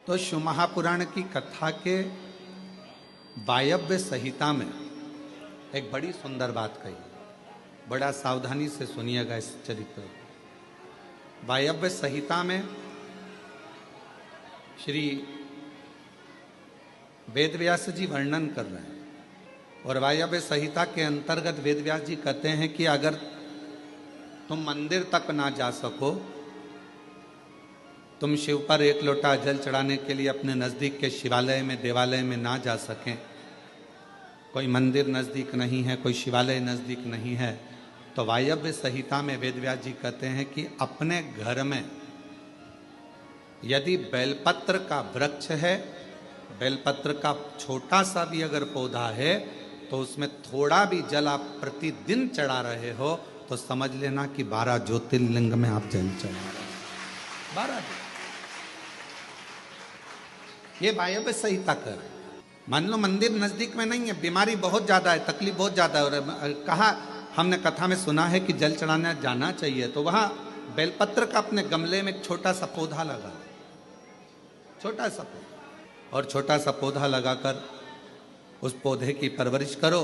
तो शिव महापुराण की कथा के वायव्य संहिता में एक बड़ी सुंदर बात कही। बड़ा सावधानी से सुनिएगा इस चरित्र। वायव्य संहिता में श्री वेदव्यास जी वर्णन कर रहे हैं और वायव्य संहिता के अंतर्गत वेदव्यास जी कहते हैं कि अगर तुम मंदिर तक ना जा सको, तुम शिव पर एक लोटा जल चढ़ाने के लिए अपने नज़दीक के शिवालय में देवालय में ना जा सकें, कोई मंदिर नज़दीक नहीं है, कोई शिवालय नज़दीक नहीं है, तो वायव्य संहिता में वेदव्यास जी कहते हैं कि अपने घर में यदि बेलपत्र का वृक्ष है, बेलपत्र का छोटा सा भी अगर पौधा है, तो उसमें थोड़ा भी जल आप प्रतिदिन चढ़ा रहे हो तो समझ लेना कि 12 ज्योतिर्लिंग में आप जल चढ़ा रहे हो। 12 ये वायव्य संहिता कर। मान लो मंदिर नजदीक में नहीं है, बीमारी बहुत ज्यादा है, तकलीफ बहुत ज्यादा है, और कहा हमने कथा में सुना है कि जल चढ़ाने जाना चाहिए, तो वहां बेलपत्र का अपने गमले में एक छोटा सा पौधा लगा, छोटा सा पौधा, और छोटा सा पौधा लगाकर उस पौधे की परवरिश करो,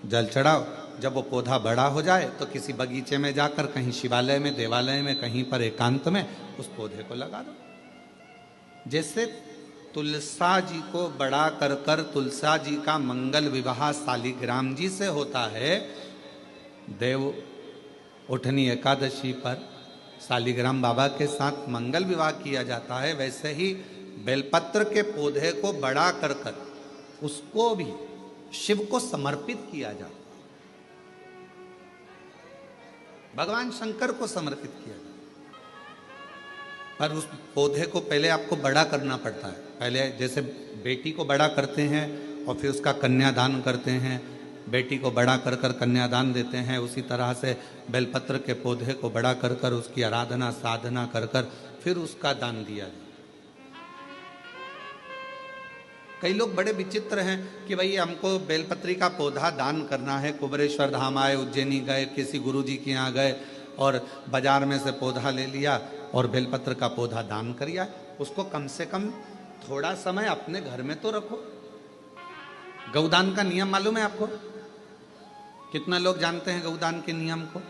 जल चढ़ाओ। जब वो पौधा बड़ा हो जाए तो किसी बगीचे में जाकर कहीं शिवालय में, देवालय में, कहीं पर एकांत में उस पौधे को लगा दो। जैसे तुलसा जी को बड़ा कर कर तुलसा जी का मंगल विवाह शालिग्राम जी से होता है, देव उठनी एकादशी पर शालिग्राम बाबा के साथ मंगल विवाह किया जाता है, वैसे ही बेलपत्र के पौधे को बड़ा कर कर उसको भी शिव को समर्पित किया जाता है, भगवान शंकर को समर्पित किया जाता है। पर उस पौधे को पहले आपको बड़ा करना पड़ता है। पहले जैसे बेटी को बड़ा करते हैं और फिर उसका कन्यादान करते हैं, बेटी को बड़ा कर कर कन्यादान देते हैं, उसी तरह से बेलपत्र के पौधे को बड़ा कर कर उसकी आराधना साधना कर कर फिर उसका दान दिया जाए। कई लोग बड़े विचित्र हैं कि भाई हमको बेलपत्री का पौधा दान करना है, कुबरेश्वर धाम आए, उज्जैनी गए, किसी गुरुजी के यहाँ गए और बाजार में से पौधा ले लिया और बेलपत्र का पौधा दान करिया। उसको कम से कम थोड़ा समय अपने घर में तो रखो। गौदान का नियम मालूम है आपको? कितना लोग जानते हैं गौदान के नियम को?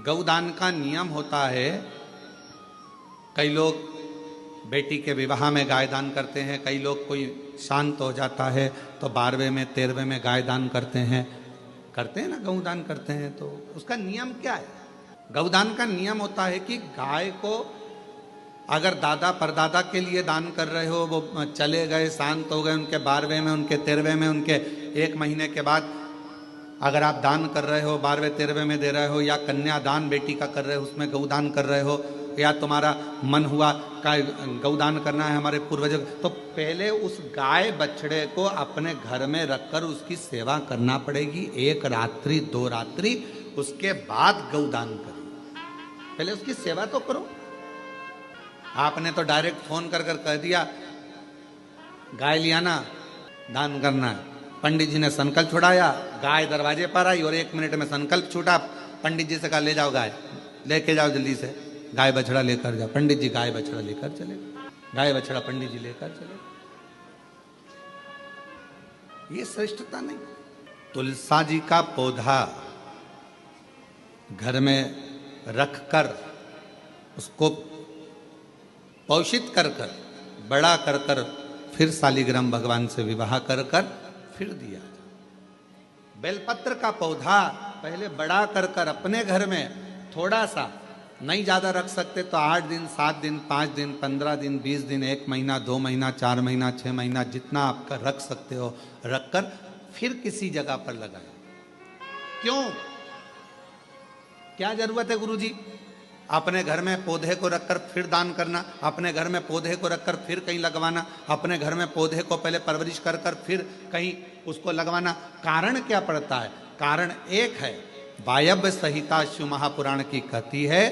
गौदान का नियम होता है, कई लोग बेटी के विवाह में गाय दान करते हैं, कई लोग कोई शांत हो जाता है तो 12वें में 13वें में गाय दान करते हैं ना, गौदान करते हैं। तो उसका नियम क्या है? गौदान का नियम होता है कि गाय को अगर दादा परदादा के लिए दान कर रहे हो, वो चले गए, शांत हो गए, उनके 12वें में, उनके 13वें में, उनके 1 महीने के बाद अगर आप दान कर रहे हो, 12वें 13वें में दे रहे हो, या कन्यादान बेटी का कर रहे हो, उसमें गौदान कर रहे हो, या तुम्हारा मन हुआ का गौदान करना है हमारे पूर्वजों, तो पहले उस गाय बछड़े को अपने घर में रखकर उसकी सेवा करना पड़ेगी 1 रात्रि 2 रात्रि, उसके बाद गौदान करो। पहले उसकी सेवा तो करो। आपने तो डायरेक्ट फोन कर कर कह दिया गाय लिया ना, दान करना है, पंडित जी ने संकल्प छुड़ाया, गाय दरवाजे पर आई और 1 मिनट में संकल्प छूटा, पंडित जी से कहा ले जाओ गाय, लेके जाओ जल्दी से, गाय बछड़ा लेकर जाओ। पंडित जी गाय बछड़ा लेकर चले, गाय बछड़ा पंडित जी लेकर चले। ये श्रेष्ठता नहीं। तुलसा जी का पौधा घर में रखकर उसको पोषित कर कर बड़ा कर कर फिर शालिग्राम भगवान से विवाह कर कर फिर दिया। बेलपत्र का पौधा पहले बड़ा कर कर अपने घर में थोड़ा सा, नहीं ज्यादा रख सकते तो 8 दिन 7 दिन 5 दिन 15 दिन 20 दिन 1 महीना 2 महीना 4 महीना 6 महीना जितना आपका रख सकते हो रखकर फिर किसी जगह पर लगाए। क्यों, क्या जरूरत है गुरुजी अपने घर में पौधे को रखकर फिर दान करना, अपने घर में पौधे को रखकर फिर कहीं लगवाना, अपने घर में पौधे को पहले परवरिश कर कर फिर कहीं उसको लगवाना? कारण क्या पड़ता है? कारण एक है, वायव्य संहिता शिव महापुराण की कहती है,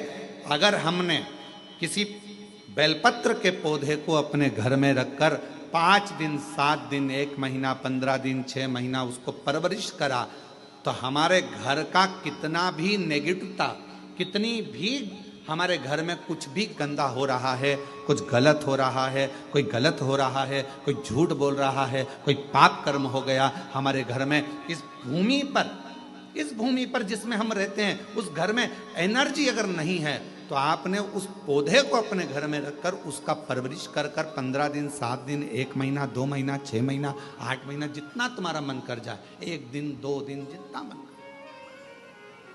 अगर हमने किसी बेलपत्र के पौधे को अपने घर में रखकर 5 दिन 7 दिन 1 महीना 15 दिन 6 महीना उसको परवरिश करा, तो हमारे घर का कितना भी नेगेटिवता, कितनी भी हमारे घर में कुछ भी गंदा हो रहा है, कुछ गलत हो रहा है, कोई गलत हो रहा है, कोई झूठ बोल रहा है, कोई पाप कर्म हो गया हमारे घर में, इस भूमि पर जिसमें हम रहते हैं, उस घर में एनर्जी अगर नहीं है, तो आपने उस पौधे को अपने घर में रखकर उसका परवरिश कर 15 दिन, 7 दिन, 1 महीना, 2 महीना, 6 महीना, 8 महीना, जितना तुम्हारा मन कर जाए, 1 दिन, 2 दिन, जितना मन कर,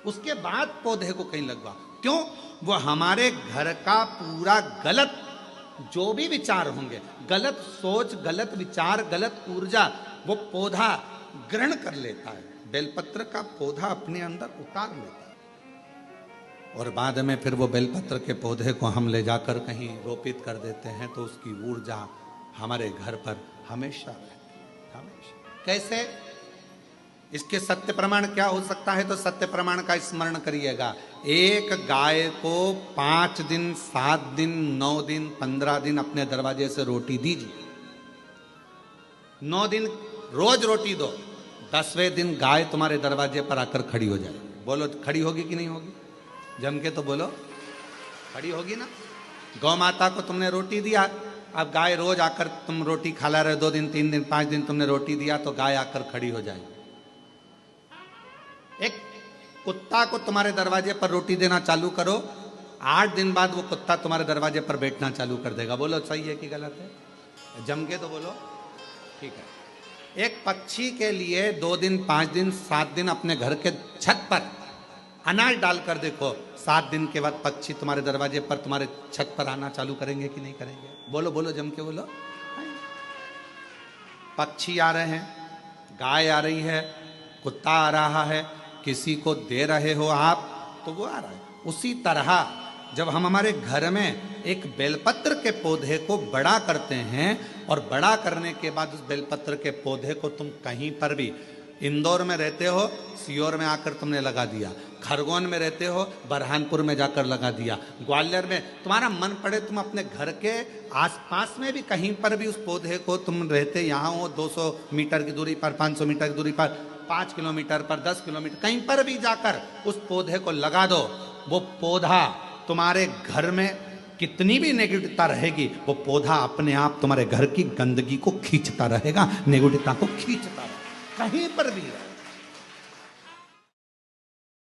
उसके बाद पौधे को कहीं लगवा। क्यों? वो हमारे घर का पूरा गलत जो भी विचार होंगे, गलत सोच, गलत विचार, गलत ऊर्जा, वो पौधा ग्रहण कर लेता है, बेलपत्र का पौधा अपने अंदर उतार लेता है। और बाद में फिर वो बेलपत्र के पौधे को हम ले जाकर कहीं रोपित कर देते हैं, तो उसकी ऊर्जा हमारे घर पर हमेशा रहती है, हमेशा। कैसे? इसके सत्य प्रमाण क्या हो सकता है? तो सत्य प्रमाण का स्मरण करिएगा। एक गाय को 5 दिन, 7 दिन, 9 दिन, 15 दिन अपने दरवाजे से रोटी दीजिए। 9 दिन रोज रोटी दो, 10वें दिन गाय तुम्हारे दरवाजे पर आकर खड़ी हो जाए। बोलो, खड़ी होगी कि नहीं होगी? जम के तो बोलो, खड़ी होगी ना। गौ माता को तुमने रोटी दिया, अब गाय रोज आकर, तुम रोटी खा रहे, 2 दिन, 3 दिन, 5 दिन तुमने रोटी दिया, तो गाय आकर खड़ी हो जाएगी। एक कुत्ता को तुम्हारे दरवाजे पर रोटी देना चालू करो, 8 दिन बाद वो कुत्ता तुम्हारे दरवाजे पर बैठना चालू कर देगा। बोलो सही है कि गलत है? जम के तो बोलो, ठीक है। एक पक्षी के लिए 2 दिन, 5 दिन, 7 दिन अपने घर के छत पर अनाज डालकर देखो, 7 दिन के बाद पक्षी तुम्हारे दरवाजे पर, तुम्हारे छत पर आना चालू करेंगे कि नहीं करेंगे? बोलो बोलो, जम के बोलो। पक्षी आ रहे हैं, गाय आ रही है, कुत्ता आ रहा है, किसी को दे रहे हो आप, तो वो आ रहा है। उसी तरह जब हम हमारे घर में एक बेलपत्र के पौधे को बड़ा करते हैं, और बड़ा करने के बाद उस बेलपत्र के पौधे को तुम कहीं पर भी, इंदौर में रहते हो, सीहोर में आकर तुमने लगा दिया, खरगोन में रहते हो, बरहानपुर में जाकर लगा दिया, ग्वालियर में, तुम्हारा मन पड़े तुम अपने घर के आसपास में भी कहीं पर भी उस पौधे को, तुम रहते यहाँ हो 200 मीटर की दूरी पर, 500 मीटर की दूरी पर, 5 किलोमीटर पर, 10 किलोमीटर, कहीं पर भी जाकर उस पौधे को लगा दो। वो पौधा तुम्हारे घर में कितनी भी नेगेटिवता रहेगी, वो पौधा अपने आप तुम्हारे घर की गंदगी को खींचता रहेगा, नेगेटिवता को खींचता रहेगा, कहीं पर भी रहे।